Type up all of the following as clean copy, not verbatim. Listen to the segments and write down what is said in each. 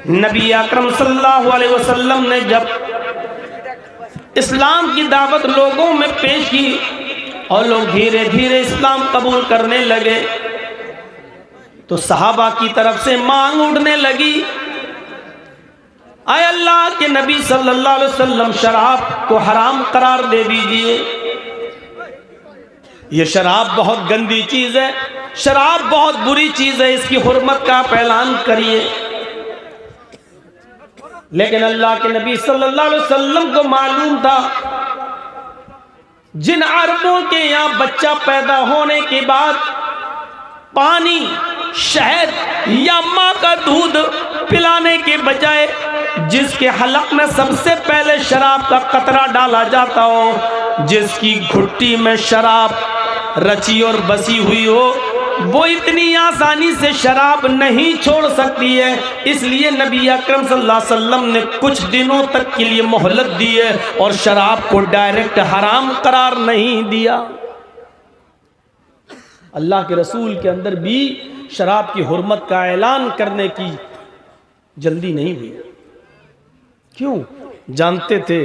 नबी अकरम सल्लल्लाहु अलैहि वसल्लम ने जब इस्लाम की दावत लोगों में पेश की और लोग धीरे धीरे इस्लाम कबूल करने लगे तो सहाबा की तरफ से मांग उठने लगी, आए अल्लाह के नबी सल्लल्लाहु अलैहि वसल्लम शराब को हराम करार दे दीजिए। ये शराब बहुत गंदी चीज है, शराब बहुत बुरी चीज है, इसकी हुर्मत का आप ऐलान करिए। लेकिन अल्लाह के नबी सल्लल्लाहु अलैहि वसल्लम को मालूम था जिन अरबों के यहाँ बच्चा पैदा होने के बाद पानी, शहद या माँ का दूध पिलाने के बजाय जिसके हलक में सबसे पहले शराब का कतरा डाला जाता हो, जिसकी घुट्टी में शराब रची और बसी हुई हो, वो इतनी आसानी से शराब नहीं छोड़ सकती है। इसलिए नबी अकरम सल्लल्लाहु अलैहि वसल्लम ने कुछ दिनों तक के लिए मोहलत दी है और शराब को डायरेक्ट हराम करार नहीं दिया। अल्लाह के रसूल के अंदर भी शराब की हुर्मत का ऐलान करने की जल्दी नहीं हुई। क्यों? जानते थे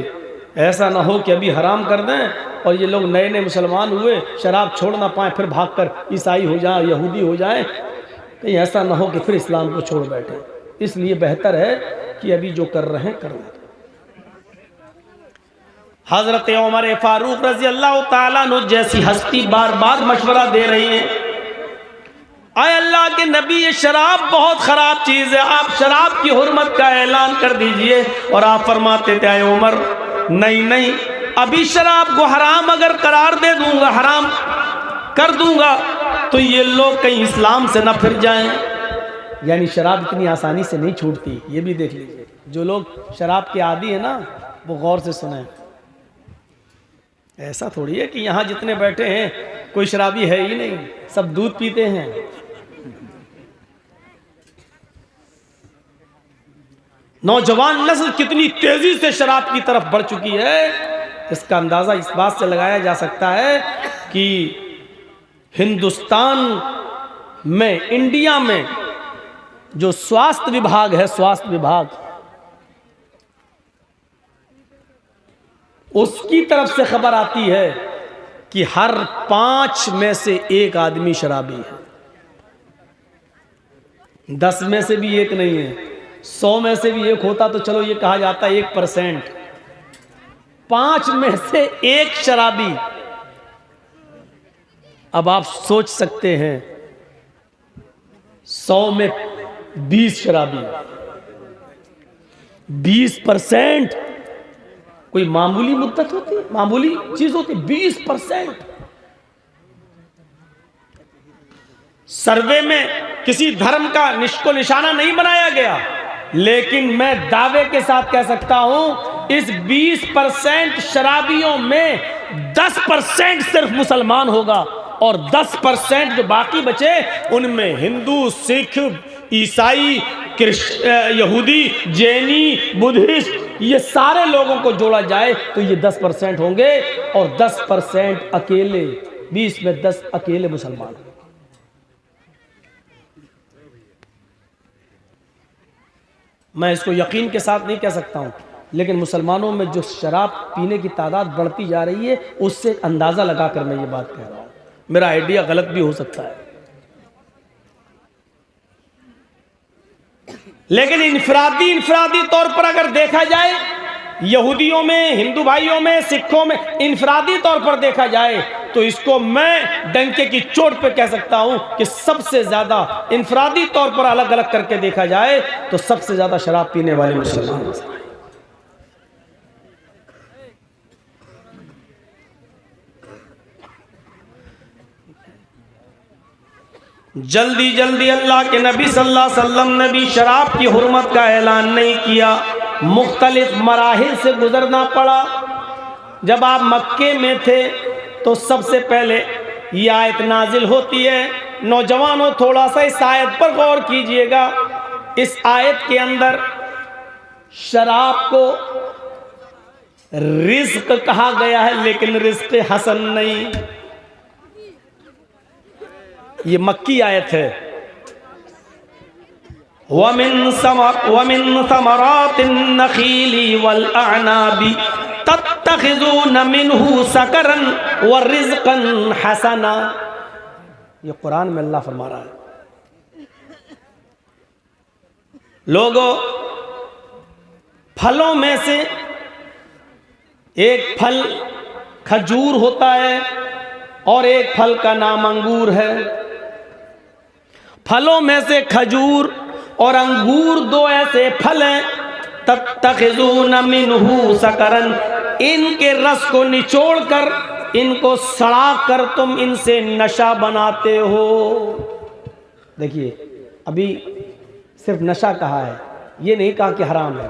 ऐसा ना हो कि अभी हराम कर दें और ये लोग नए नए मुसलमान हुए, शराब छोड़ ना पाए, फिर भागकर ईसाई हो जाए, यहूदी हो जाए, कहीं ऐसा ना हो कि फिर इस्लाम को छोड़ बैठे। इसलिए बेहतर है कि अभी जो कर रहे हैं कर लें। हजरत उमर फारूक रजी अल्लाह ताला अन्हु जैसी हस्ती बार बार मशवरा दे रही है, आए अल्लाह के नबी ये शराब बहुत खराब चीज है, आप शराब की हुर्मत का ऐलान कर दीजिए। और आप फरमाते थे, आए उमर नहीं नहीं, अभी शराब को हराम अगर करार दे दूंगा, हराम कर दूंगा, तो ये लोग कहीं इस्लाम से ना फिर जाएं। यानी शराब इतनी आसानी से नहीं छूटती, ये भी देख लीजिए। जो लोग शराब के आदी है ना, वो गौर से सुने। ऐसा थोड़ी है कि यहाँ जितने बैठे हैं कोई शराबी है ही नहीं, सब दूध पीते हैं। नौजवान नस्ल कितनी तेजी से शराब की तरफ बढ़ चुकी है, इसका अंदाजा इस बात से लगाया जा सकता है कि हिंदुस्तान में, इंडिया में जो स्वास्थ्य विभाग है, स्वास्थ्य विभाग, उसकी तरफ से खबर आती है कि हर 5 में से 1 आदमी शराबी है। 10 में से भी 1 नहीं है, 100 में से भी 1 होता तो चलो ये कहा जाता 1%। 5 में से 1 शराबी। अब आप सोच सकते हैं 100 में 20 शराबी, 20% कोई मामूली मुद्दत होती, मामूली चीज होती? 20%। सर्वे में किसी धर्म का को निशाना नहीं बनाया गया, लेकिन मैं दावे के साथ कह सकता हूं इस 20% शराबियों में 10% सिर्फ मुसलमान होगा और 10% जो बाकी बचे उनमें हिंदू, सिख, ईसाई, यहूदी, जैनी, बुद्धिस्ट, ये सारे लोगों को जोड़ा जाए तो ये 10% होंगे और 10% अकेले, 20 में 10 अकेले मुसलमान। मैं इसको यकीन के साथ नहीं कह सकता हूं, लेकिन मुसलमानों में जो शराब पीने की तादाद बढ़ती जा रही है उससे अंदाजा लगाकर मैं ये बात कह रहा हूं। मेरा आइडिया गलत भी हो सकता है, लेकिन इनफरादी तौर पर अगर देखा जाए, यहूदियों में, हिंदू भाइयों में, सिखों में इनफरादी तौर पर देखा जाए तो इसको मैं डंके की चोट पे कह सकता हूं कि सबसे ज्यादा इनफरादी तौर पर अलग अलग करके देखा जाए तो सबसे ज्यादा शराब पीने वाले मुसलमान। जल्दी जल्दी अल्लाह के नबी सल्लल्लाहु अलैहि वसल्लम ने भी शराब की हुर्मत का ऐलान नहीं किया, मुख्तलिफ मराहिल से गुजरना पड़ा। जब आप मक्के में थे तो सबसे पहले ये आयत नाजिल होती है। नौजवानों थोड़ा सा इस आयत पर गौर कीजिएगा। इस आयत के अंदर शराब को रिज्क कहा गया है, लेकिन रिज्क हसन नहीं। ये मक्की आयत है। वमिन समरातिन नखीली वल अनाबी तत्तखिज़ून मिन्हु सकरन व रिज़्क़न हसना। ये कुरान में अल्लाह फरमा रहा है, लोगों, फलों में से एक फल खजूर होता है और एक फल का नाम अंगूर है। फलों में से खजूर और अंगूर दो ऐसे फल हैं, तत्तखिज़ून मिन्हु सकरन, इनके रस को निचोड़कर, इनको सड़ाकर तुम इनसे नशा बनाते हो। देखिए, अभी सिर्फ नशा कहा है, ये नहीं कहा कि हराम है।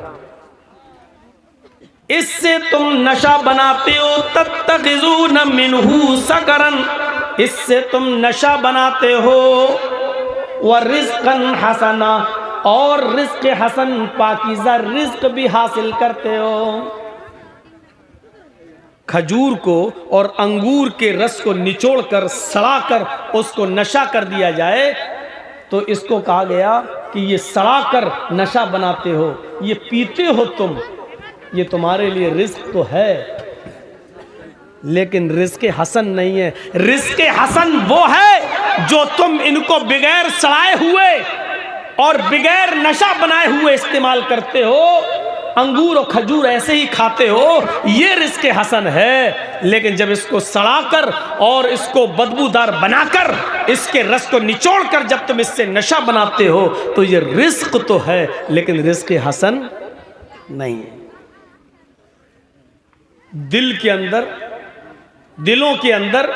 इससे तुम नशा बनाते हो, तत्तखिज़ून मिन्हु सकरन, इससे तुम नशा बनाते हो, व रिज़्क़न हसना, और रिज़्क़ हसन, पाकीज़ा रिज़्क़ भी हासिल करते हो। खजूर को और अंगूर के रस को निचोड़कर, सड़ाकर उसको नशा कर दिया जाए तो इसको कहा गया कि ये सड़ाकर नशा बनाते हो, ये पीते हो तुम, ये तुम्हारे लिए रिज़्क़ तो है, लेकिन रिज़्क़ हसन नहीं है। रिज़्क़ हसन वो है जो तुम इनको बगैर सड़ाए हुए और बगैर नशा बनाए हुए इस्तेमाल करते हो। अंगूर और खजूर ऐसे ही खाते हो, ये रिज़्क़ हसन है। लेकिन जब इसको सड़ाकर और इसको बदबूदार बनाकर, इसके रस को निचोड़कर जब तुम इससे नशा बनाते हो तो ये रिज़्क़ तो है, लेकिन रिज़्क़ हसन नहीं है। दिलों के अंदर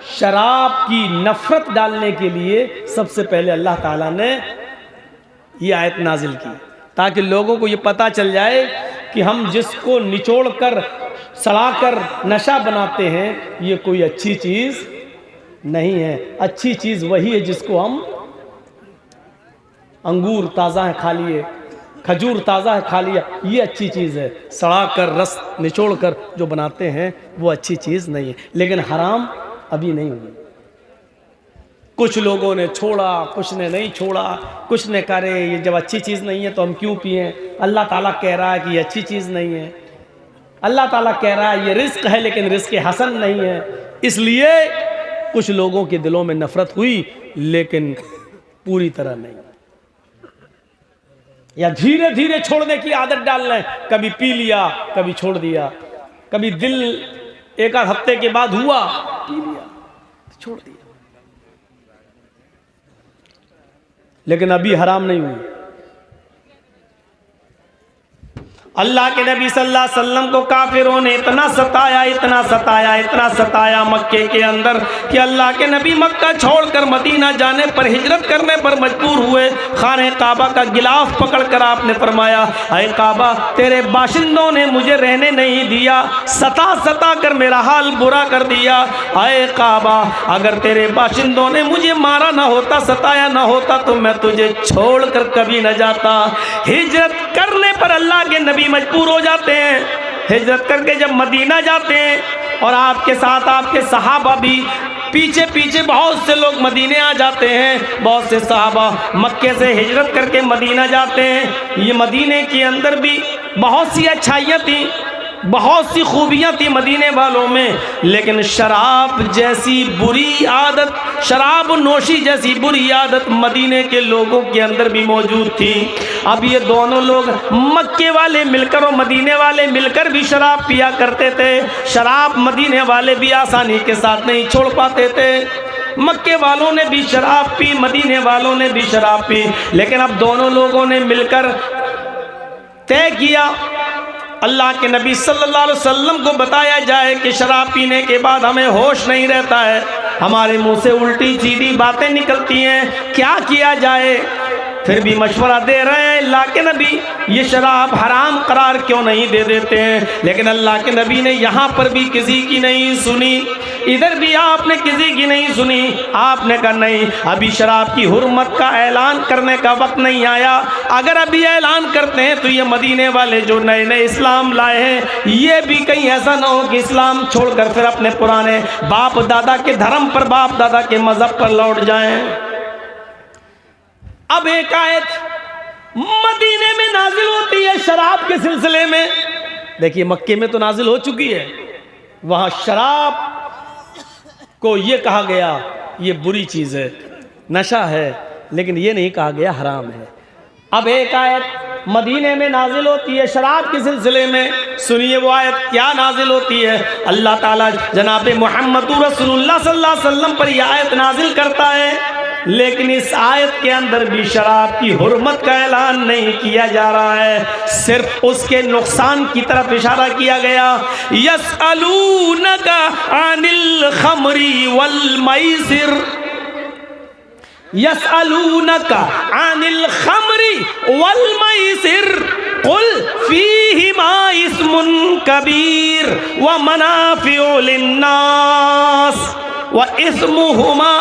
शराब की नफरत डालने के लिए सबसे पहले अल्लाह ताला ने ये आयत नाजिल की, ताकि लोगों को ये पता चल जाए कि हम जिसको निचोड़कर, सड़ाकर नशा बनाते हैं, ये कोई अच्छी चीज़ नहीं है। अच्छी चीज़ वही है जिसको हम, अंगूर ताज़ा है खा लिए, खजूर ताज़ा है खा लिया, ये अच्छी चीज़ है। सड़ाकर रस निचोड़कर जो बनाते हैं वो अच्छी चीज़ नहीं है। लेकिन हराम अभी नहीं हुई। कुछ लोगों ने छोड़ा, कुछ ने नहीं छोड़ा, कुछ ने कहा ये जब अच्छी चीज़ नहीं है तो हम क्यों पिएं। अल्लाह ताला कह रहा है कि ये अच्छी चीज़ नहीं है। अल्लाह ताला कह रहा है ये रिज़्क़ है, लेकिन रिज़्क़ हसन नहीं है। इसलिए कुछ लोगों के दिलों में नफरत हुई, लेकिन पूरी तरह नहीं। या धीरे धीरे छोड़ने की आदत डाल लें, कभी पी लिया, कभी छोड़ दिया, कभी दिल एक आध हफ्ते के बाद हुआ, पी लिया, छोड़ दिया, लेकिन अभी हराम नहीं हुई। अल्लाह के नबी सल्लल्लाहु अलैहि वसल्लम को काफिरों ने इतना सताया, इतना सताया, इतना सताया मक्के के अंदर कि अल्लाह के नबी मक्का छोड़कर मदीना जाने पर, हिजरत करने पर मजबूर हुए। खाने काबा का गिलाफ पकड़कर आपने फरमाया, ऐ काबा, तेरे बाशिंदों ने मुझे रहने नहीं दिया, सता सता कर मेरा हाल बुरा कर दिया। ऐ काबा, अगर तेरे बाशिंदों ने मुझे मारा ना होता, सताया ना होता, तो मैं तुझे छोड़कर कभी न जाता। हिजरत करने पर अल्लाह के नबी मजबूर हो जाते हैं। हिजरत करके जब मदीना जाते हैं और आपके साथ आपके सहाबा भी, पीछे पीछे बहुत से लोग मदीने आ जाते हैं। बहुत से सहाबा मक्के से हिजरत करके मदीना जाते हैं। ये मदीने के अंदर भी बहुत सी अच्छाइयाँ थी, बहुत सी खूबियाँ थी मदीने वालों में, लेकिन शराब जैसी बुरी आदत, शराब नोशी जैसी बुरी आदत मदीने के लोगों के अंदर भी मौजूद थी। अब ये दोनों लोग, मक्के वाले मिलकर और मदीने वाले मिलकर भी शराब पिया करते थे। शराब मदीने वाले भी आसानी के साथ नहीं छोड़ पाते थे। मक्के वालों ने भी शराब पी, मदीने वालों ने भी शराब पी, लेकिन अब दोनों लोगों ने मिलकर तय किया, अल्लाह के नबी सल्लल्लाहु अलैहि वसल्लम को बताया जाए कि शराब पीने के बाद हमें होश नहीं रहता है, हमारे मुंह से उल्टी सीधी बातें निकलती हैं, क्या किया जाए। फिर भी मशवरा दे रहे हैं अल्लाह के नबी, ये शराब हराम करार क्यों नहीं दे देते हैं। लेकिन अल्लाह के नबी ने यहाँ पर भी किसी की नहीं सुनी, इधर भी आपने किसी की नहीं सुनी। आपने कहा नहीं, अभी शराब की हुर्मत का ऐलान करने का वक्त नहीं आया। अगर अभी ऐलान करते हैं तो ये मदीने वाले जो नए नए इस्लाम लाए हैं, ये भी कहीं ऐसा ना हो कि इस्लाम छोड़कर फिर अपने पुराने बाप दादा के धर्म पर, बाप दादा के मजहब पर लौट जाएं। अब एक आयत मदीने में नाजिल होती है शराब के सिलसिले में। देखिए मक्के में तो नाजिल हो चुकी है, वहां शराब को ये कहा गया ये बुरी चीज है, नशा है, लेकिन ये नहीं कहा गया हराम है। अब एक आयत मदीने में नाजिल होती है शराब के सिलसिले में, सुनिए वो आयत क्या नाजिल होती है। अल्लाह ताला जनाब मोहम्मद रसूलुल्लाह सल्लल्लाहु अलैहि वसल्लम पर यह आयत नाजिल करता है, लेकिन इस आयत के अंदर भी शराब की हुर्मत का ऐलान नहीं किया जा रहा है, सिर्फ उसके नुकसान की तरफ इशारा किया गया। यसअलूनका अनिल खमरी वल मैसिर, यसअलूनका अनिल खमरी वल मैसिर कुल फीहिमा इस्मुन कबीर व मनाफिउ लिन्नास व इस्मुहुमा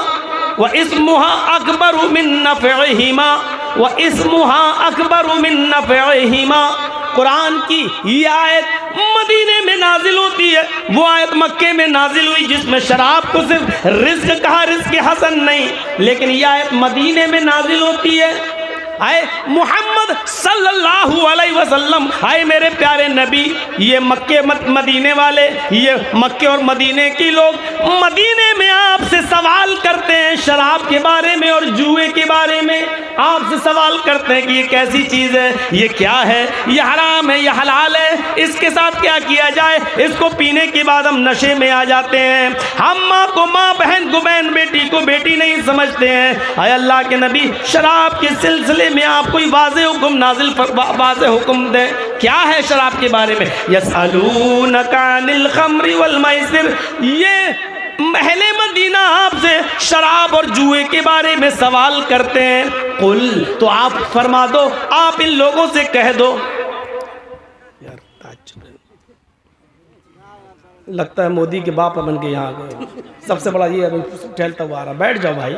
व इस्मुहा अकबरु मिन नफ़इहिमा व इस्मुहा अकबरु मिन नफ़इहिमा। कुरान की ये आयत मदीने में नाजिल होती है, वो आयत मक्के में नाजिल हुई जिसमें शराब को सिर्फ रिज्क कहा, रिज्क हसन नहीं, लेकिन ये आयत मदीने में नाजिल होती है। आए मोहम्मद सल्लल्लाहु अलैहि वसल्लम, आए मेरे प्यारे नबी, ये मक्के मदीने वाले, ये मक्के और मदीने के लोग मदीने में आपसे सवाल करते हैं शराब के बारे में और जुए के बारे में, आपसे सवाल करते हैं कि ये कैसी चीज़ है, ये क्या है, ये हराम है, ये हलाल है, इसके साथ क्या किया जाए। इसको पीने के बाद हम नशे में आ जाते हैं, हम माँ को माँ, बहन को बहन, बेटी को बेटी नहीं समझते हैं। आए अल्लाह के नबी, शराब के सिलसिले में आप कोई वाज़े हुक्म नाजिल, वाज़े हुक्म दें, क्या है शराब के बारे में। यसअलूनका अनिल खमरी वल मैसिर, ये महले मदीना आपसे शराब और जुए के बारे में सवाल करते हैं। कुल, तो आप फरमा दो, आप इन लोगों से कह दो। यार लगता है मोदी के बाप बन के यहाँ आ गए, सबसे बड़ा ये टहलता हुआ आ रहा, बैठ जाओ भाई।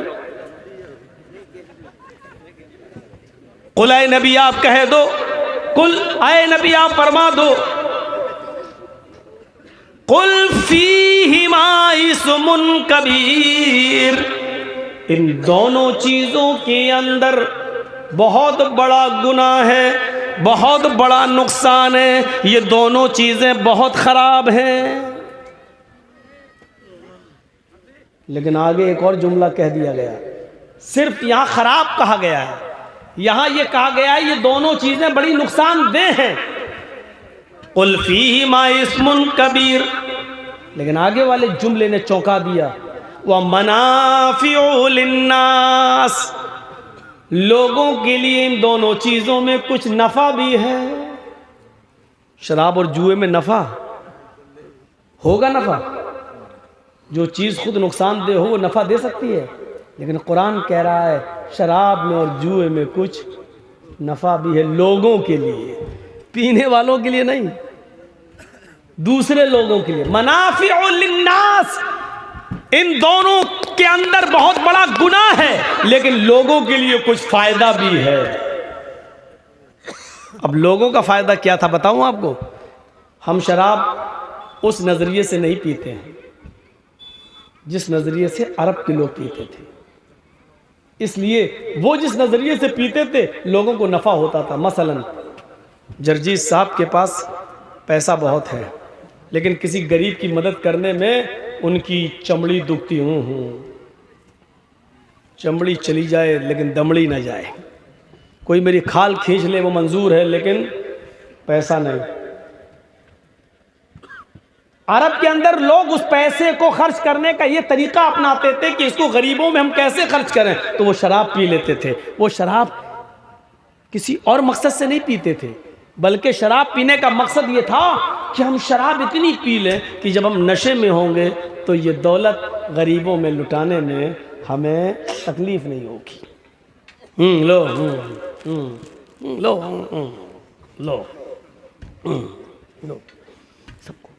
कुल आए नबी आप कह दो, कुल आए नबी आप फरमा दो, कुल फीहिमा इस्मुन कबीर, इन दोनों चीजों के अंदर बहुत बड़ा गुनाह है, बहुत बड़ा नुकसान है, ये दोनों चीजें बहुत खराब हैं। लेकिन आगे एक और जुमला कह दिया गया, सिर्फ यहां खराब कहा गया है, यहां ये कहा गया है ये दोनों चीजें बड़ी नुकसानदेह हैं। कुल फीहिमा इस्मुन कबीर, लेकिन आगे वाले जुमले ने चौंका दिया, व मनाफिउ लिन्नास, लोगों के लिए इन दोनों चीजों में कुछ नफा भी है। शराब और जुए में नफा होगा, नफा जो चीज खुद नुकसानदेह हो वो नफा दे सकती है, लेकिन कुरान कह रहा है शराब में और जुए में कुछ नफा भी है, लोगों के लिए, पीने वालों के लिए नहीं, दूसरे लोगों के लिए। मनाफिउ लिन्नास, इन दोनों के अंदर बहुत बड़ा गुनाह है, लेकिन लोगों के लिए कुछ फायदा भी है। अब लोगों का फायदा क्या था बताऊं आपको। हम शराब उस नजरिए से नहीं पीते हैं जिस नजरिए से अरब के लोग पीते थे, इसलिए वो जिस नजरिए से पीते थे लोगों को नफा होता था। मसलन जर्जीस साहब के पास पैसा बहुत है, लेकिन किसी गरीब की मदद करने में उनकी चमड़ी दुखती, चमड़ी चली जाए लेकिन दमड़ी ना जाए। कोई मेरी खाल खींच ले वो मंजूर है, लेकिन पैसा नहीं। अरब के अंदर लोग उस पैसे को खर्च करने का ये तरीका अपनाते थे कि इसको गरीबों में हम कैसे खर्च करें, तो वो शराब पी लेते थे। वो शराब किसी और मकसद से नहीं पीते थे, बल्कि शराब पीने का मकसद ये था कि हम शराब इतनी पी लें कि जब हम नशे में होंगे तो ये दौलत गरीबों में लुटाने में हमें तकलीफ नहीं होगी। लो लो लो लो सबको।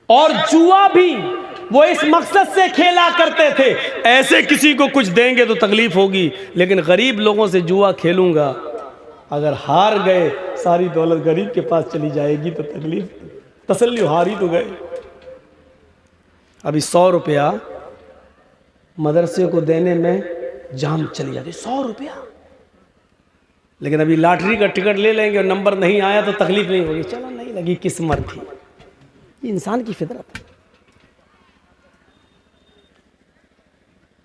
और जुआ भी वो इस मकसद से खेला करते थे, ऐसे किसी को कुछ देंगे तो तकलीफ होगी, लेकिन गरीब लोगों से जुआ खेलूंगा, अगर हार गए सारी दौलत गरीब के पास चली जाएगी तो तकलीफ, तसल्ली, हार ही तो गए। अभी 100 रुपया मदरसे को देने में जान चली जाती, 100 रुपया लेकिन अभी लॉटरी का टिकट ले लेंगे और नंबर नहीं आया तो तकलीफ नहीं होगी, चलो नहीं लगी किस्मत थी। ये इंसान की फितरत है।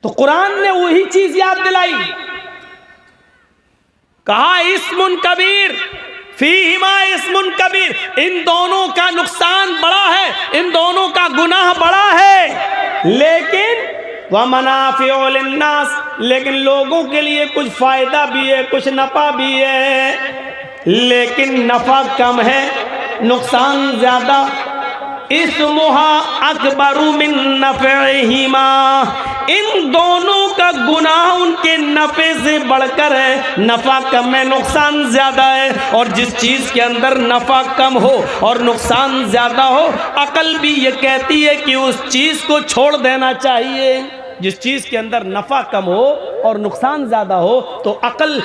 तो कुरान ने वही चीज याद दिलाई, कहा इस्मुन कबीर फीहिमा इस्मुन कबीर, इन दोनों का नुकसान बड़ा है, इन दोनों का गुनाह बड़ा है, लेकिन व मनाफिउ लिन्नास, लेकिन लोगों के लिए कुछ फायदा भी है, कुछ नफा भी है, लेकिन नफा कम है, नुकसान ज्यादा। इस्मुहा अकबरु मिन नफ़इहिमा, इन दोनों का गुनाह उनके नफे से बढ़कर है, नफा कम है नुकसान ज्यादा है। और जिस चीज के अंदर नफा कम हो और नुकसान ज्यादा हो, अकल भी ये कहती है कि उस चीज को छोड़ देना चाहिए। जिस चीज के अंदर नफा कम हो और नुकसान ज्यादा हो तो अकल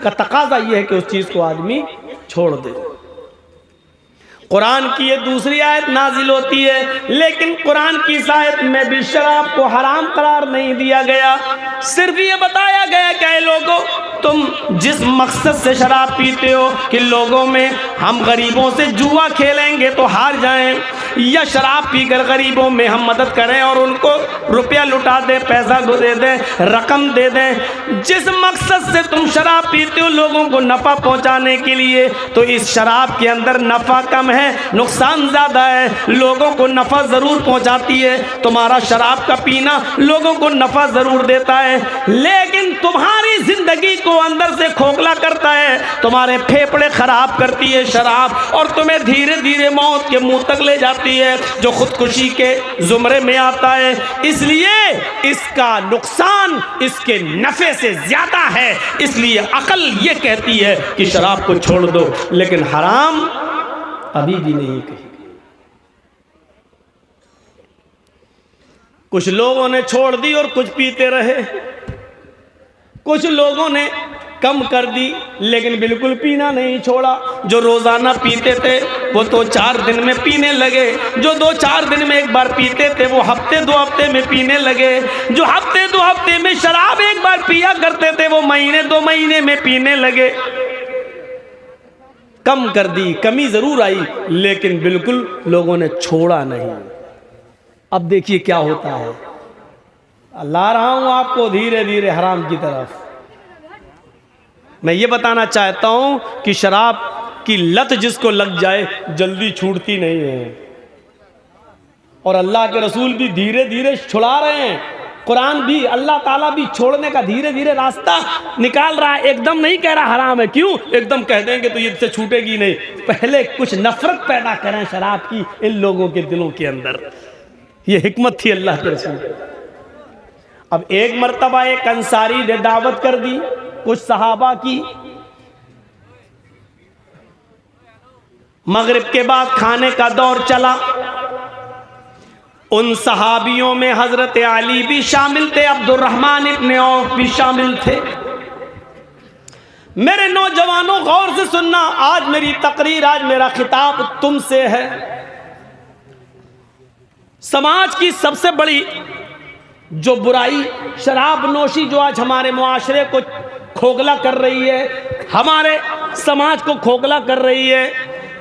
का तकाजा यह है कि उस चीज को आदमी छोड़ दे। कुरान की ये दूसरी आयत नाजिल होती है, लेकिन कुरान की इस आयत में भी शराब को हराम करार नहीं दिया गया, सिर्फ ये बताया गया कि लोगों तुम जिस मकसद से शराब पीते हो कि लोगों में हम गरीबों से जुआ खेलेंगे तो हार जाएं, या शराब पीकर गरीबों में हम मदद करें और उनको रुपया लुटा दें, पैसा को दे दें, रकम दे दें, जिस मकसद से तुम शराब पीते हो लोगों को नफ़ा पहुंचाने के लिए, तो इस शराब के अंदर नफ़ा कम है, नुकसान ज़्यादा है। लोगों को नफ़ा ज़रूर पहुंचाती है, तुम्हारा शराब का पीना लोगों को नफ़ा ज़रूर देता है, लेकिन तुम्हारी ज़िंदगी को अंदर से खोखला करता है, तुम्हारे फेफड़े खराब करती है शराब, और तुम्हें धीरे धीरे मौत के मुंह तक ले जाती है, जो खुदकुशी के जुमरे में आता है। इसलिए इसका नुकसान इसके नफे से ज्यादा है, इसलिए अकल ये कहती है कि शराब को छोड़ दो, लेकिन हराम अभी भी नहीं कही। कुछ लोगों ने छोड़ दी और कुछ पीते रहे, कुछ लोगों ने कम कर दी लेकिन बिल्कुल पीना नहीं छोड़ा। जो रोजाना पीते थे वो तो 4 दिन में पीने लगे, जो 2-4 दिन में एक बार पीते थे वो हफ्ते 2 हफ्ते में पीने लगे, जो हफ्ते 2 हफ्ते में शराब एक बार पिया करते थे वो महीने 2 महीने में पीने लगे। कम कर दी, कमी जरूर आई, लेकिन बिल्कुल लोगों ने छोड़ा नहीं। अब देखिए क्या होता है, ला रहा हूं आपको धीरे धीरे हराम की तरफ। मैं ये बताना चाहता हूं कि शराब की लत जिसको लग जाए जल्दी छूटती नहीं है, और अल्लाह के रसूल भी धीरे धीरे छुड़ा रहे हैं। कुरान भी, अल्लाह ताला भी छोड़ने का धीरे धीरे रास्ता निकाल रहा है, एकदम नहीं कह रहा हराम है। क्यों? एकदम कह देंगे तो ये इससे छूटेगी नहीं, पहले कुछ नफरत पैदा करें शराब की इन लोगों के दिलों के अंदर। ये हिकमत थी अल्लाह के रसूल। अब एक मर्तबा एक अंसारी ने दावत कर दी कुछ सहाबा की, मगरिब के बाद खाने का दौर चला। उन सहाबियों में हजरत अली भी शामिल थे, अब्दुर्रहमान इब्न औफ भी शामिल थे। मेरे नौजवानों गौर से सुनना, आज मेरी तकरीर, आज मेरा खिताब तुमसे है। समाज की सबसे बड़ी जो बुराई शराब नोशी, जो आज हमारे मुआशरे को खोखला कर रही है, हमारे समाज को खोखला कर रही है,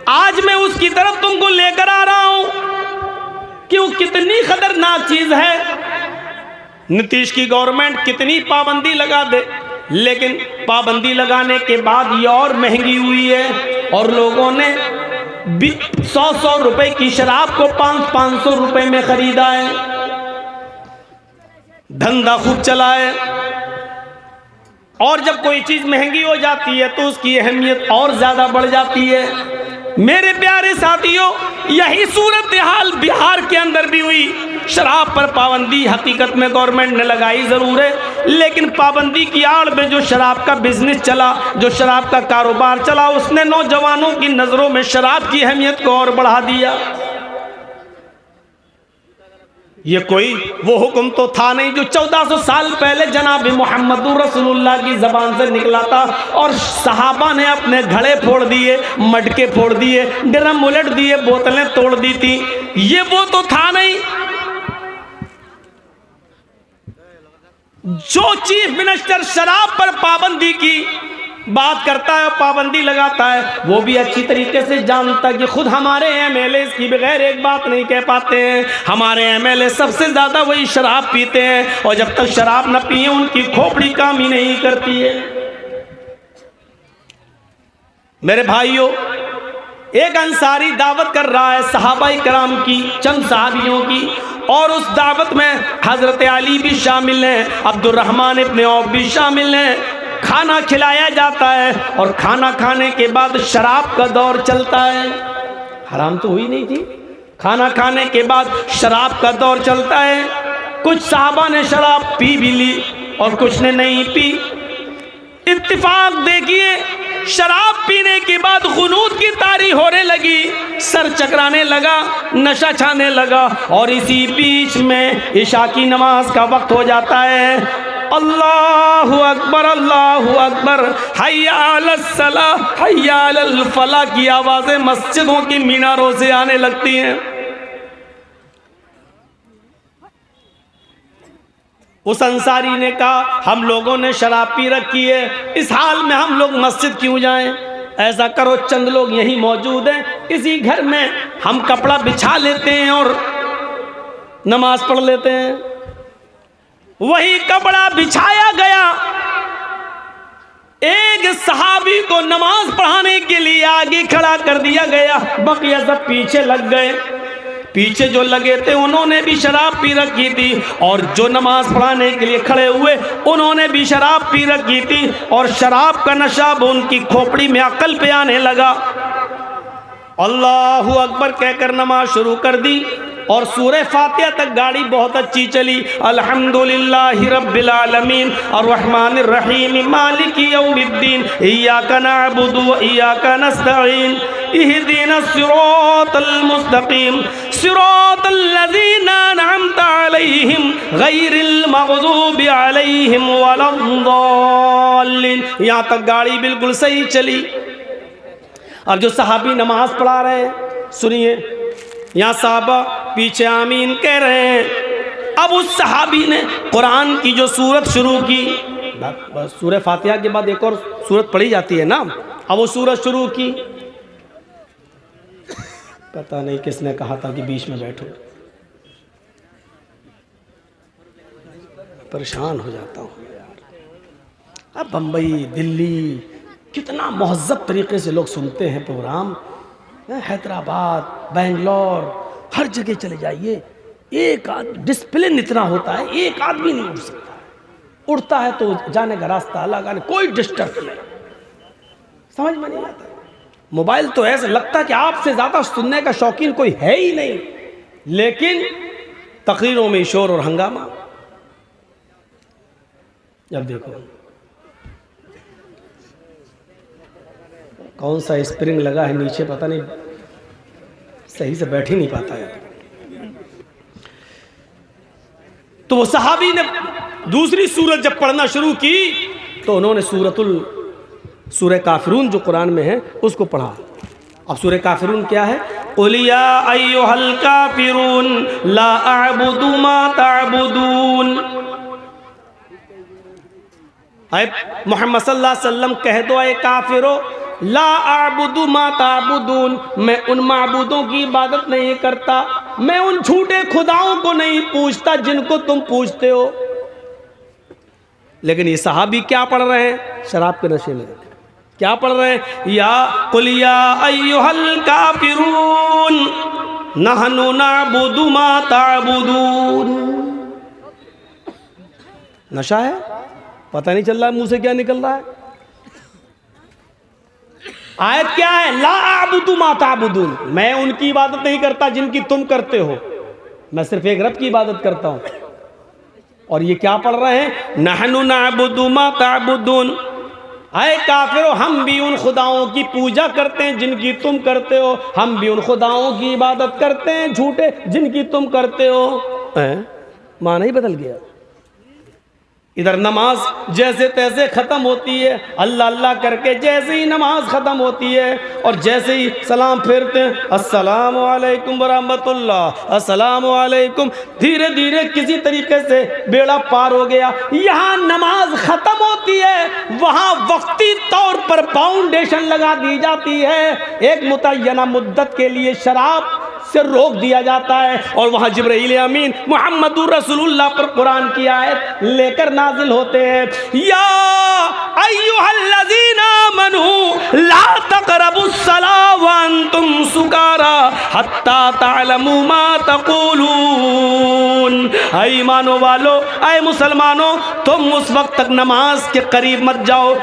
आज मैं उसकी तरफ तुमको लेकर आ रहा हूं कि वो कितनी खतरनाक चीज है। नीतीश की गवर्नमेंट कितनी पाबंदी लगा दे, लेकिन पाबंदी लगाने के बाद ये और महंगी हुई है, और लोगों ने 100-100 रुपए की शराब को 500-500 रुपए में खरीदा है, धंधा खूब चला है। और जब कोई चीज महंगी हो जाती है तो उसकी अहमियत और ज्यादा बढ़ जाती है। मेरे प्यारे साथियों, यही सूरत हाल बिहार के अंदर भी हुई। शराब पर पाबंदी हकीकत में गवर्नमेंट ने लगाई जरूर है, लेकिन पाबंदी की आड़ में जो शराब का बिजनेस चला, जो शराब का कारोबार चला, उसने नौजवानों की नजरों में शराब की अहमियत को और बढ़ा दिया। ये कोई वो हुक्म तो था नहीं जो 1400 साल पहले जनाब मोहम्मद रसूलुल्लाह की जबान से निकला था, और सहाबा ने अपने घड़े फोड़ दिए, मटके फोड़ दिए, ड्रम उलट दिए, बोतलें तोड़ दी थी। ये वो तो था नहीं। जो चीफ मिनिस्टर शराब पर पाबंदी की बात करता है, पाबंदी लगाता है, वो भी अच्छी तरीके से जानता है कि खुद हमारे एमएलए इसकी बगैर एक बात नहीं कह पाते हैं। हमारे एमएलए सबसे ज़्यादा वही शराब पीते हैं, और जब तक शराब न पिए उनकी खोपड़ी काम ही नहीं करती है। मेरे भाइयों, एक अंसारी दावत कर रहा है सहाबाए कराम की, चंद सहाबियों की, और उस दावत में हज़रत अली भी शामिल हैं, अब्दुर्रहमान इब्न औफ भी शामिल हैं। खाना खिलाया जाता है और खाना खाने के बाद शराब का दौर चलता है। हराम तो हुई नहीं थी, खाना खाने के बाद शराब का दौर चलता है। कुछ साहबा ने शराब पी भी ली और कुछ ने नहीं पी। इत्तिफाक देखिए, शराब पीने के बाद गुनूद की तारी होने लगी, सर चकराने लगा, नशा छाने लगा, और इसी बीच में इशा की नमाज का वक्त हो जाता है। अल्लाहु अकबर, अल्लाहु अकबर, हय्या अलस सलाह, हय्या अलल फलाह की आवाज़ें मस्जिदों की मीनारों से आने लगती हैं। उस अंसारी ने कहा, हम लोगों ने शराब पी रखी है, इस हाल में हम लोग मस्जिद क्यों जाएं? ऐसा करो, चंद लोग यहीं मौजूद हैं, इसी घर में हम कपड़ा बिछा लेते हैं और नमाज पढ़ लेते हैं। वही कपड़ा बिछाया गया, एक सहाबी को नमाज पढ़ाने के लिए आगे खड़ा कर दिया गया, बकिया सब पीछे लग गए। पीछे जो लगे थे उन्होंने भी शराब पी रखी थी, और जो नमाज पढ़ाने के लिए खड़े हुए उन्होंने भी शराब पी रखी थी, और शराब का नशा उनकी खोपड़ी में अकल पे आने लगा। अल्लाहु अकबर कहकर नमाज शुरू कर दी, और सूरह फातिहा तक गाड़ी बहुत अच्छी चली। अल्हम्दुलिल्लाहि रब्बिल आलमीन अर्रहमानिर रहीम मालिकी यौमिद्दीन इय्याका नअबुदु व इय्याका नस्तईन इहदिनस सिरातल मुस्तकीम सिरातल लज़ीना अनअमता अलैहिम गैरिल मग़ज़ूबि अलैहिम वलद्दाल्लीन। यहाँ तक गाड़ी बिल्कुल सही चली। अब जो सहाबी नमाज पढ़ा रहे हैं, सुनिए, यहाँ साहबा पीछे आमीन कह रहे हैं। अब उस सहाबी ने कुरान की जो सूरत शुरू की, बस सूरह फातिहा के बाद एक और सूरत पढ़ी जाती है ना, अब वो सूरत शुरू की। पता नहीं किसने कहा था कि बीच में बैठो, परेशान हो जाता हूँ यार। अब बम्बई, दिल्ली, कितना महज़्ज़ब तरीके से लोग सुनते हैं प्रोग्राम, हैदराबाद, बेंगलोर, हर जगह चले जाइए, एक डिसिप्लिन इतना होता है, एक आदमी नहीं उड़ सकता है। उड़ता है तो जाने का रास्ता अलग, आने कोई डिस्टर्ब नहीं, समझ में नहीं आता। मोबाइल तो ऐसे लगता है कि आपसे ज़्यादा सुनने का शौकीन कोई है ही नहीं, लेकिन तकरीरों में शोर और हंगामा। जब देखो कौन सा स्प्रिंग लगा है नीचे, पता नहीं, सही से बैठ ही नहीं पाता है। तो वो सहाबी ने दूसरी सूरत जब पढ़ना शुरू की तो उन्होंने सूरह काफिरून जो कुरान में है उसको पढ़ा। अब सूरह काफिरून क्या है? क़ुल या अय्युहल काफिरून ला अअबुदु मा तअबुदून। मोहम्मद सल्लल्लाहु अलैहि वसल्लम कह दो, ऐ काफिरो, ला आबुदु मा ताबुदून, मैं उन माबूदों की इबादत नहीं करता, मैं उन झूठे खुदाओं को नहीं पूजता जिनको तुम पूजते हो। लेकिन ये सहाबी क्या पढ़ रहे हैं? शराब के नशे में क्या पढ़ रहे हैं? या कुल या अय्युहल काफिरून नहनु नअबुदु मा ताबुदून। नशा है, पता नहीं चल रहा है मुंह से क्या निकल रहा है। आयत क्या है? ला आबुदु मा ताबुदून, मैं उनकी इबादत नहीं करता जिनकी तुम करते हो, मैं सिर्फ एक रब की इबादत करता हूं। और ये क्या पढ़ रहे हैं? नहनु नअबुदु मा ताबुदून। आए काफिरो, हम भी उन खुदाओं की पूजा करते हैं जिनकी तुम करते हो, हम भी उन खुदाओं की इबादत करते हैं झूठे जिनकी तुम करते हो। माना ही बदल गया। इधर नमाज जैसे तैसे ख़त्म होती है, अल्लाह अल्लाह करके जैसे ही नमाज ख़त्म होती है और जैसे ही सलाम फेरते हैं, अस्सलामु अलैकुम वरहमतुल्लाह, अस्सलामु अलैकुम, धीरे धीरे किसी तरीके से बेड़ा पार हो गया। यहाँ नमाज ख़त्म होती है, वहाँ वक्ती तौर पर फाउंडेशन लगा दी जाती है। एक मुतय्यना मुद्दत के लिए शराब से रोक दिया जाता है और वहाँ जिब्राइल अमीन मुहम्मदुर रसूलुल्लाह पर कुरान की आयत लेकर नाजिल होते हैं, या अय्युहल्लज़ीना आमनू ला तक़रबुस्सला व अंतुम सुकारा हत्ता तअलमू मा तक़ूलून। ऐ ईमानो वालो, ऐ मुसलमानों, तुम उस वक्त तक नमाज के करीब मत जाओ,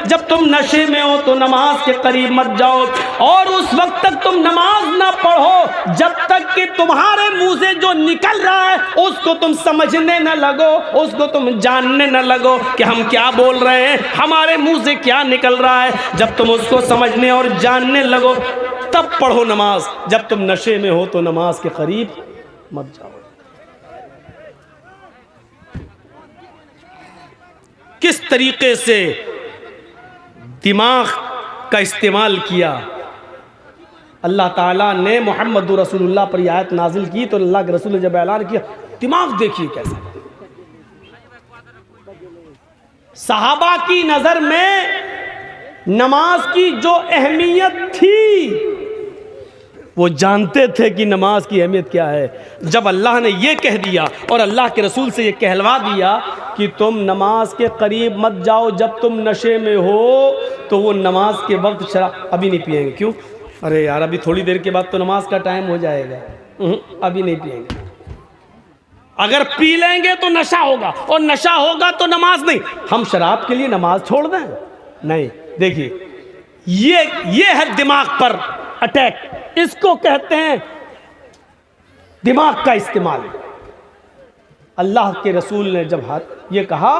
जब तुम नशे में हो तो नमाज के करीब मत जाओ, और उस वक्त तक तुम नमाज ना पढ़ो जब तक कि तुम्हारे मुंह से जो निकल रहा है उसको तुम समझने न लगो, उसको तुम जानने न लगो कि हम क्या बोल रहे हैं, हमारे मुंह से क्या निकल रहा है। जब तुम उसको समझने और जानने लगो तब पढ़ो नमाज। जब तुम नशे में हो तो नमाज के करीब मत जाओ। किस तरीके से दिमाग का इस्तेमाल किया। अल्लाह ताला ने मुहम्मदुर रसूलुल्लाह पर यह आयत नाजिल की तो अल्लाह के रसूल ने जब ऐलान किया, दिमाग देखिए कैसा। सहाबा की नज़र में नमाज की जो अहमियत थी वो जानते थे कि नमाज की अहमियत क्या है। जब अल्लाह ने ये कह दिया और अल्लाह के रसूल से ये कहलवा दिया कि तुम नमाज के करीब मत जाओ जब तुम नशे में हो, तो वो नमाज के वक्त शराब अभी नहीं पिएंगे। क्यों? अरे यार अभी थोड़ी देर के बाद तो नमाज का टाइम हो जाएगा, अभी नहीं पिएंगे। अगर पी लेंगे तो नशा होगा और नशा होगा तो नमाज नहीं। हम शराब के लिए नमाज छोड़ दें? नहीं। देखिए ये है दिमाग पर अटैक, इसको कहते हैं दिमाग का इस्तेमाल। अल्लाह के रसूल ने जब ये कहा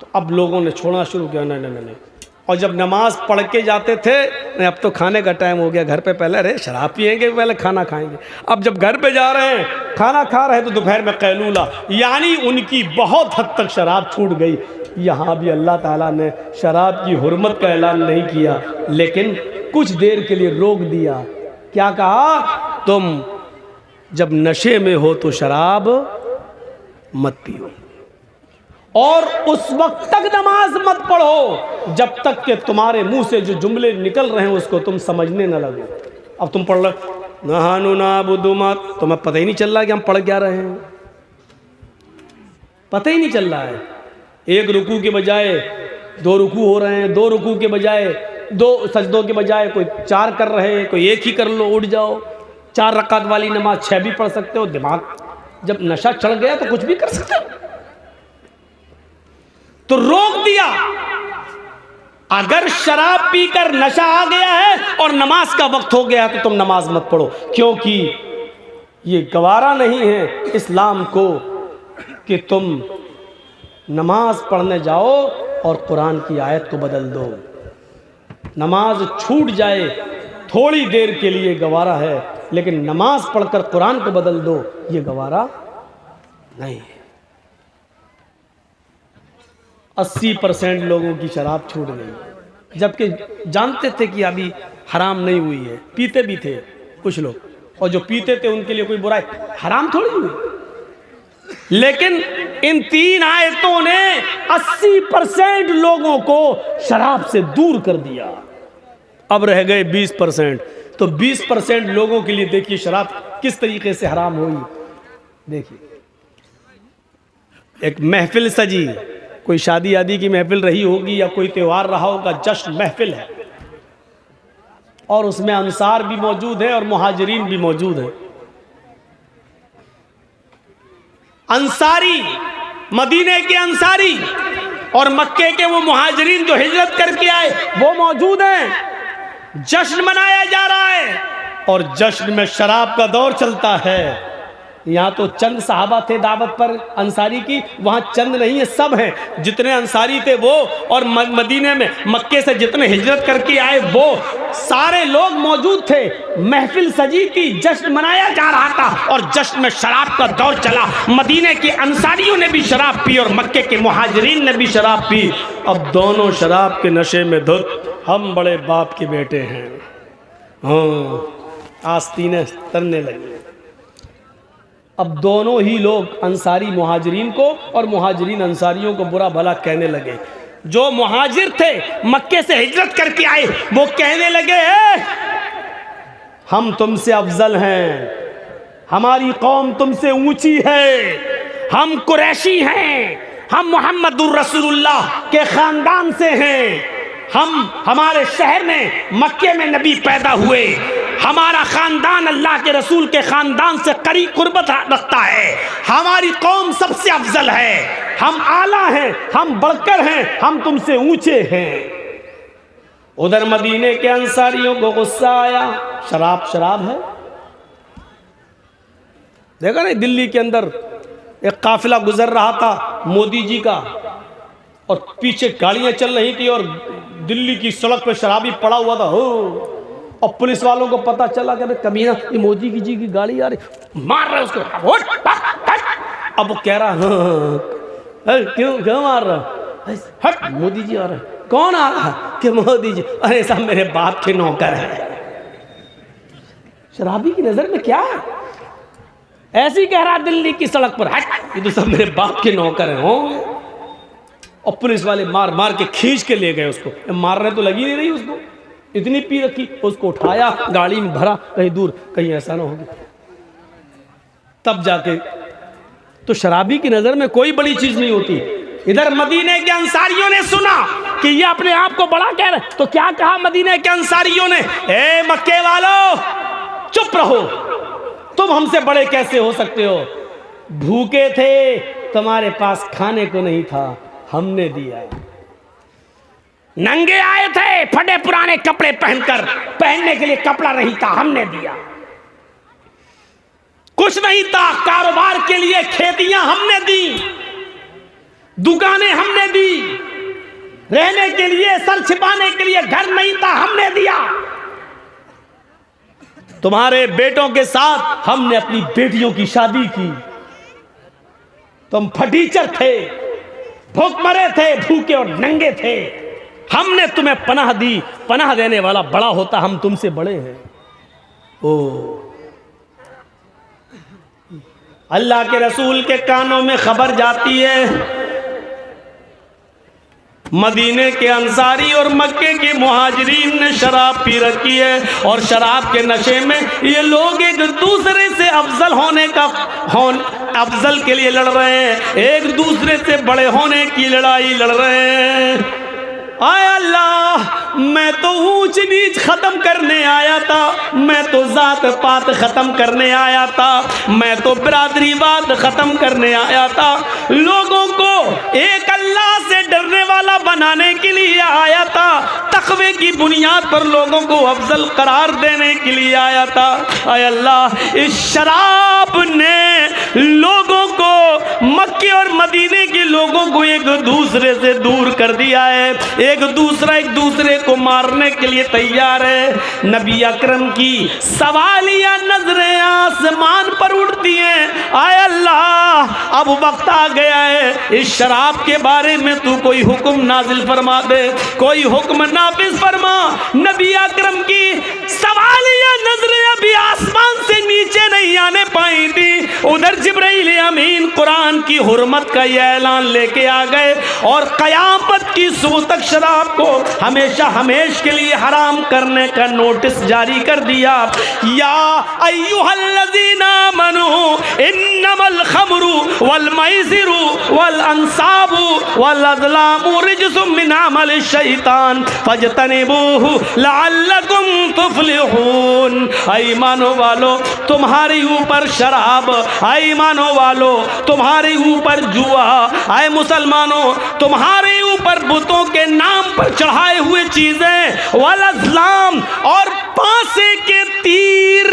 तो अब लोगों ने छोड़ना शुरू किया, नहीं। और जब नमाज पढ़ के जाते थे, नहीं अब तो खाने का टाइम हो गया, घर पे पहले अरे शराब पिएंगे पहले खाना खाएंगे। अब जब घर पे जा रहे हैं, खाना खा रहे हैं तो दोपहर में कैलूला, यानी उनकी बहुत हद तक शराब छूट गई। यहाँ भी अल्लाह ताला ने शराब की हुर्मत का ऐलान नहीं किया, लेकिन कुछ देर के लिए रोक दिया। क्या कहा? तुम जब नशे में हो तो शराब मत पियो और उस वक्त तक नमाज मत पढ़ो जब तक कि तुम्हारे मुंह से जो जुमले निकल रहे हैं उसको तुम समझने न लगो। अब तुम पढ़ लो नहानु नाबुदु मत, तुम्हें पता ही नहीं चल रहा कि हम पढ़ क्या रहे हैं, पता ही नहीं चल रहा है। एक रुकू के बजाय दो रुकू हो रहे हैं, दो रुकू के बजाय दो सजदों के बजाय कोई 4 कर रहे हैं, कोई एक ही कर लो, उठ जाओ। 4 रकात वाली नमाज 6 भी पढ़ सकते हो। दिमाग जब नशा चढ़ गया तो कुछ भी कर सकते हो। तो रोक दिया। अगर शराब पीकर नशा आ गया है और नमाज का वक्त हो गया तो तुम नमाज मत पढ़ो, क्योंकि ये गवारा नहीं है इस्लाम को कि तुम नमाज पढ़ने जाओ और कुरान की आयत को बदल दो। नमाज छूट जाए थोड़ी देर के लिए गवारा है, लेकिन नमाज पढ़कर कुरान को बदल दो ये गवारा नहीं है। 80% लोगों की शराब छूट गई, जबकि जानते थे कि अभी हराम नहीं हुई है, पीते भी थे कुछ लोग, और जो पीते थे उनके लिए कोई बुराई हराम थोड़ी हुई। लेकिन इन 3 आयतों ने 80% लोगों को शराब से दूर कर दिया। अब रह गए 20%। तो 20% लोगों के लिए देखिए शराब किस तरीके से हराम हुई। देखिए एक महफिल सजी, कोई शादी आदि की महफिल रही होगी या कोई त्यौहार रहा होगा, जश्न महफिल है, और उसमें अंसार भी मौजूद है और मुहाजिरीन भी मौजूद है। अंसारी, मदीने के अंसारी और मक्के के वो मुहाजिरीन जो हिजरत करके आए वो मौजूद हैं। जश्न मनाया जा रहा है और जश्न में शराब का दौर चलता है। यहाँ तो चंद सहाबा थे दावत पर अंसारी की, वहाँ चंद नहीं है, सब हैं। जितने अंसारी थे वो, और मदीने में मक्के से जितने हिजरत करके आए वो सारे लोग मौजूद थे, महफिल सजी थी, जश्न मनाया जा रहा था और जश्न में शराब का दौर चला। मदीने के अंसारियों ने भी शराब पी और मक्के के मुहाजिरीन ने भी शराब पी। अब दोनों शराब के नशे में धुत, हम बड़े बाप के बेटे हैं, हाँ, आस्तीनें तरने लगी। अब दोनों ही लोग अंसारी मुहाजिरीन को और मुहाजिरीन अंसारियों को बुरा भला कहने लगे। जो मुहाजिर थे, मक्के से हिजरत करके आए, वो कहने लगे हम तुमसे अफजल हैं, हमारी कौम तुमसे ऊंची है, हम कुरैशी हैं, हम मुहम्मदुर रसूलुल्लाह के खानदान से हैं, हमारे शहर में मक्के में नबी पैदा हुए, हमारा खानदान अल्लाह के रसूल के खानदान से करीब कुर्बत रखता है, हमारी कौम सबसे अफजल है, हम आला हैं, हम बढ़कर हैं, हम तुमसे ऊंचे हैं। उधर मदीने के अंसारियों को गुस्सा आया, शराब है। देखा ना, दिल्ली के अंदर एक काफिला गुजर रहा था मोदी जी का और पीछे गाड़ियां चल रही थी और दिल्ली की सड़क पे शराबी पड़ा हुआ था, हो, और पुलिस वालों को पता चला कि कमीना ये मोदी जी की गाड़ी आ रही, मार रहे उसको। अब वो कह रहा क्यों मार रहा, हट मोदी जी आ रहे। कौन आ रहा कि मोदी जी? अरे साहब मेरे बाप के नौकर है। शराबी की नजर में क्या है, ऐसे ही कह रहा दिल्ली की सड़क पर, हट ये तो सब मेरे बाप के नौकर हैं, हो। और पुलिस वाले मार मार के खींच के ले गए उसको। मारने तो लगी नहीं रही उसको, इतनी पी रखी। उसको उठाया, गाड़ी में भरा, कहीं दूर, कहीं ऐसा ना होगी। तब जाके तो शराबी की नजर में कोई बड़ी चीज नहीं होती। इधर मदीने के अंसारियों ने सुना कि ये अपने आप को बड़ा कह रहे, तो क्या कहा मदीने के अंसारियों ने, ए मक्के वालों चुप रहो, तुम हमसे बड़े कैसे हो सकते हो? भूखे थे, तुम्हारे पास खाने को नहीं था, हमने दिया। नंगे आए थे, फटे पुराने कपड़े पहनकर, पहनने के लिए कपड़ा नहीं था, हमने दिया। कुछ नहीं था, कारोबार के लिए खेतियां हमने दी, दुकानें हमने दी, रहने के लिए, सर छिपाने के लिए घर नहीं था, हमने दिया। तुम्हारे बेटों के साथ हमने अपनी बेटियों की शादी की। तुम फटीचर थे, भूखमरे थे, भूखे और नंगे थे, हमने तुम्हें पनाह दी। पनाह देने वाला बड़ा होता, हम तुमसे बड़े हैं। ओ अल्लाह के रसूल के कानों में खबर जाती है, मदीने के अंसारी और मक्के के मुहाजिरीन ने शराब पी रखी है और शराब के नशे में ये लोग एक दूसरे से अफजल अफजल के लिए लड़ रहे हैं, एक दूसरे से बड़े होने की लड़ाई लड़ रहे हैं। आय अल्लाह, मैं तो ऊंच नीच खत्म करने आया था, मैं तो जात पात खत्म करने आया था, मैं तो बिरादरीवाद खत्म करने आया था, लोगों को एक अल्लाह से डरने वाला बनाने के लिए आया था, तकवे की बुनियाद पर लोगों को अफजल करार देने के लिए आया था। आय अल्लाह, इस शराब ने लोगों को, मक्के और मदीने के लोगों को एक दूसरे से दूर कर दिया है, एक दूसरे को मारने के लिए तैयार है। नबी अकरम की सवालिया नजरें आसमान पर उड़ती हैं। आय अल्लाह, अब वक्त आ गया है, इस शराब के बारे में तू कोई हुक्म नाजिल फरमा दे, कोई हुक्म नाफिज फरमा। नबी अकरम की सवालिया नजरें अभी आसमान से नीचे नहीं आने पाई थी, उधर जिब्राइल अमीन कुरान की हुर्मत का यह ऐलान लेके आ गए और कयामत की सुबह तक शराब को हमेशा हमेश के लिए हराम करने का नोटिस जारी कर दिया। या अय्युहल्लज़ीना आमनू इन्नमल खमरू वल मैसिरु वल अंसाबु वल अज़लामु रिज्सुम मिन अमलि शैतान फज्तनिबूहु लअल्लकुम तुफ्लिहून। ईमानो वालो, तुम्हारे ऊपर शराब, ईमानो वालो तुम्हारे ऊपर जुआ, आए मुसलमानों तुम्हारे ऊपर बुतों के नाम पर चढ़ाए हुए चीजें, वल अज़लाम और पासे के तीर,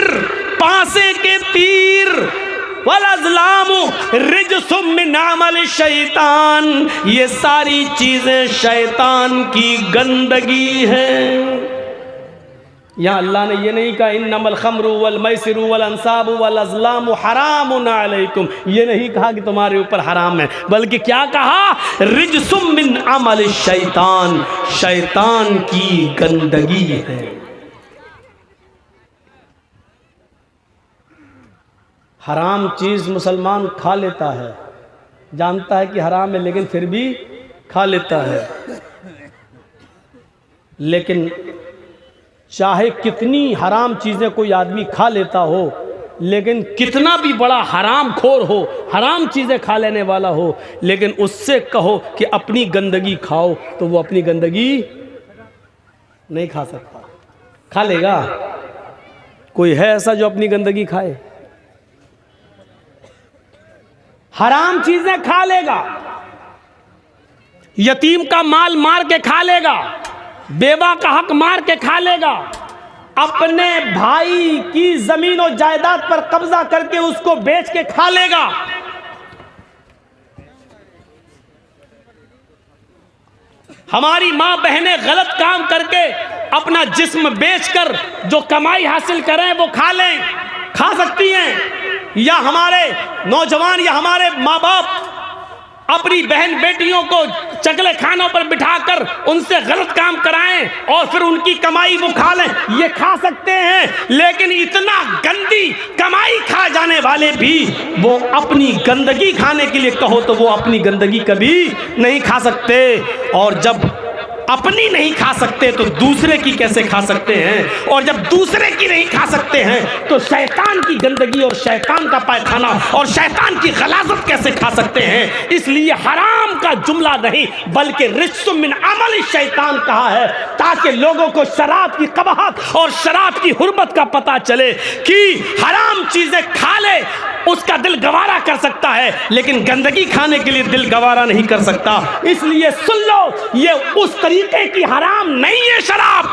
वल अज़लामु रिज्सुम मिन अमल शैतान, ये सारी चीजें शैतान की गंदगी है। यहाँ अल्लाह ने ये नहीं कहा इन्नमल खम्रु वल मैसिरु वल अंसाबु वल अज़लामु हरामुन अलैकुम, ये नहीं कहा कि तुम्हारे ऊपर हराम है, बल्कि क्या कहा रिजसुम मिन अमल शैतान, शैतान की गंदगी है। हराम चीज़ मुसलमान खा लेता है, जानता है कि हराम है लेकिन फिर भी खा लेता है। लेकिन चाहे कितनी हराम चीज़ें कोई आदमी खा लेता हो, लेकिन कितना भी बड़ा हराम खोर हो, हराम चीज़ें खा लेने वाला हो, लेकिन उससे कहो कि अपनी गंदगी खाओ तो वो अपनी गंदगी नहीं खा सकता। खा लेगा? कोई है ऐसा जो अपनी गंदगी खाए? हराम चीज़ें खा लेगा, यतीम का माल मार के खा लेगा, बेवा का हक मार के खा लेगा, अपने भाई की जमीन और जायदाद पर कब्जा करके उसको बेच के खा लेगा। हमारी मां बहनें गलत काम करके अपना जिस्म बेचकर जो कमाई हासिल करें वो खा लें, खा सकती हैं। या हमारे नौजवान या हमारे माँ बाप अपनी बहन बेटियों को चकले खानों पर बिठाकर उनसे गलत काम कराएं और फिर उनकी कमाई वो खा लें, ये खा सकते हैं। लेकिन इतना गंदी कमाई खा जाने वाले भी वो अपनी गंदगी खाने के लिए कहो तो वो अपनी गंदगी कभी नहीं खा सकते। और जब अपनी नहीं खा सकते तो दूसरे की कैसे खा सकते हैं, और जब दूसरे की नहीं खा सकते हैं तो शैतान की गंदगी और शैतान का पायखाना और शैतान की गलाजत कैसे खा सकते हैं। इसलिए हराम का जुमला नहीं बल्कि रिज्सुम मिन अमल शैतान कहा है, ताकि लोगों को शराब की कबाहत और शराब की हुर्मत का पता चले कि हराम चीजें खा ले उसका दिल गवारा कर सकता है, लेकिन गंदगी खाने के लिए दिल गवारा नहीं कर सकता। इसलिए सुन लो, ये उस तरीके की हराम नहीं है शराब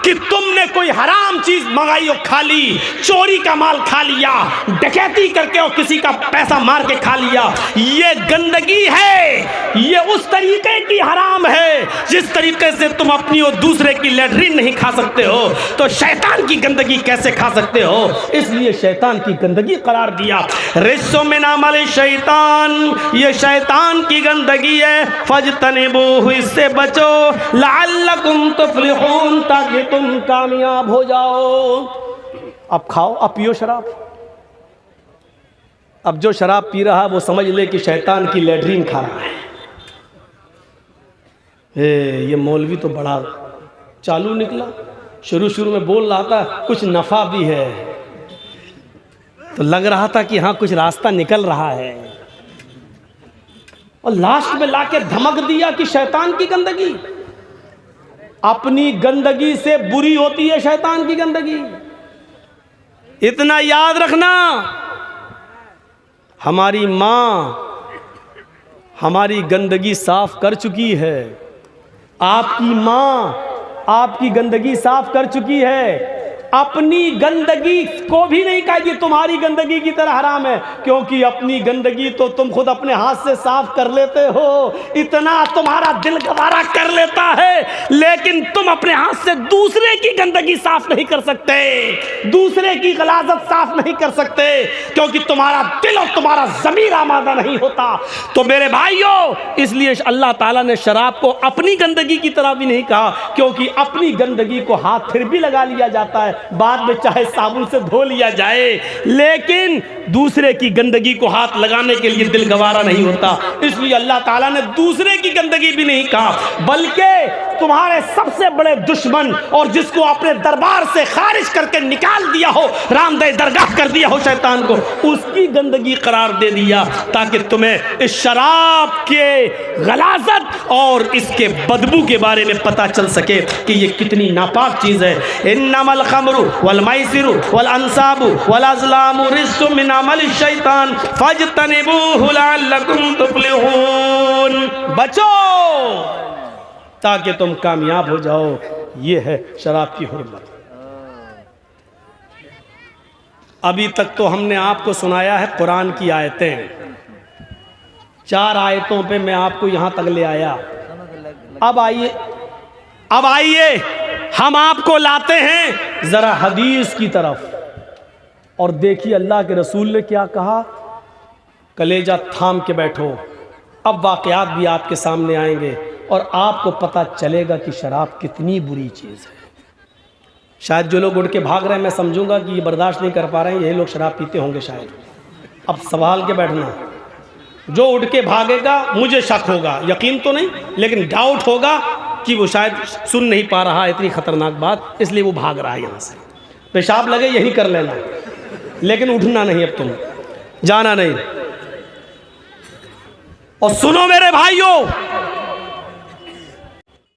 कि तुमने कोई हराम चीज मंगाई और खा ली, चोरी का माल खा लिया, डकैती करके और किसी का पैसा मार के खा लिया। ये गंदगी है, ये उस तरीके की हराम है जिस तरीके से तुम अपनी और दूसरे की लैट्रिन नहीं खा सकते हो, तो शैतान की गंदगी कैसे खा सकते हो। इसलिए शैतान की गंदगी करार दिया। रिज्सुम मिन अमल शैतान, ये शैतान की गंदगी है। फज्तनिबूहु, इससे बचो, लअल्लकुम तुफ्लिहून, ताकि तुम कामयाब हो जाओ। अब खाओ, अब पियो शराब। अब जो शराब पी रहा है वो समझ ले कि शैतान की लैट्रिन खा रहा है। ये मौलवी तो बड़ा चालू निकला, शुरू में बोल रहा था कुछ नफा भी है, तो लग रहा था कि हाँ कुछ रास्ता निकल रहा है, और लास्ट में लाके धमक दिया कि शैतान की गंदगी। अपनी गंदगी से बुरी होती है शैतान की गंदगी, इतना याद रखना। हमारी माँ हमारी गंदगी साफ कर चुकी है, आपकी माँ आपकी गंदगी साफ कर चुकी है। अपनी गंदगी को भी नहीं कहेगी तुम्हारी गंदगी की तरह हराम है, क्योंकि अपनी गंदगी तो तुम खुद अपने हाथ से साफ कर लेते हो, इतना तुम्हारा दिल गवारा कर लेता है, लेकिन तुम अपने हाथ से दूसरे की गंदगी साफ नहीं कर सकते, दूसरे की गलाजत साफ नहीं कर सकते, क्योंकि तुम्हारा दिल और तुम्हारा ज़मीर आमादा नहीं होता। तो मेरे भाइयों, इसलिए अल्लाह ताला ने शराब को अपनी गंदगी की तरह भी नहीं कहा, क्योंकि अपनी गंदगी को हाथ फिर भी लगा लिया जाता है, बाद में चाहे साबुन से धो लिया जाए, लेकिन दूसरे की गंदगी को हाथ लगाने के लिए दिल गवारा नहीं होता। इसलिए अल्लाह ताला ने दूसरे की गंदगी भी नहीं कहा, बल्कि तुम्हारे सबसे बड़े दुश्मन और जिसको अपने दरबार से खारिज करके निकाल दिया हो, रामदेह दरगाह कर दिया हो शैतान को, उसकी गंदगी करार दे दिया, ताकि तुम्हें इस शराब के गलाजत और इसके बदबू के बारे में पता चल सके कि ये कितनी नापाक चीज़ है। इन्नमल खम्रु वल मैसिरु वल अंसाबु वल अज़लामु रिज्सुम मिन अमल शैतान फज्तनिबूहु लअल्लकुम तुफ्लिहून, बचो ताकि तुम कामयाब हो जाओ। ये है शराब की हुर्मत। अभी तक तो हमने आपको सुनाया है कुरान की आयतें, 4 आयतों पे मैं आपको यहां तक ले आया। अब आइए हम आपको लाते हैं जरा हदीस की तरफ। और देखिए अल्लाह के रसूल ने क्या कहा, कलेजा थाम के बैठो, अब वाक़यात भी आपके सामने आएंगे और आपको पता चलेगा कि शराब कितनी बुरी चीज़ है। शायद जो लोग उठ के भाग रहे हैं, मैं समझूंगा कि ये बर्दाश्त नहीं कर पा रहे हैं, यही लोग शराब पीते होंगे शायद। अब संभाल के बैठना, जो उठ के भागेगा मुझे शक होगा, यकीन तो नहीं लेकिन डाउट होगा कि वो शायद सुन नहीं पा रहा इतनी ख़तरनाक बात, इसलिए वो भाग रहा है यहाँ से। पेशाब लगे यही कर लेना, लेकिन उठना नहीं, अब तुम जाना नहीं। और सुनो मेरे भाइयों,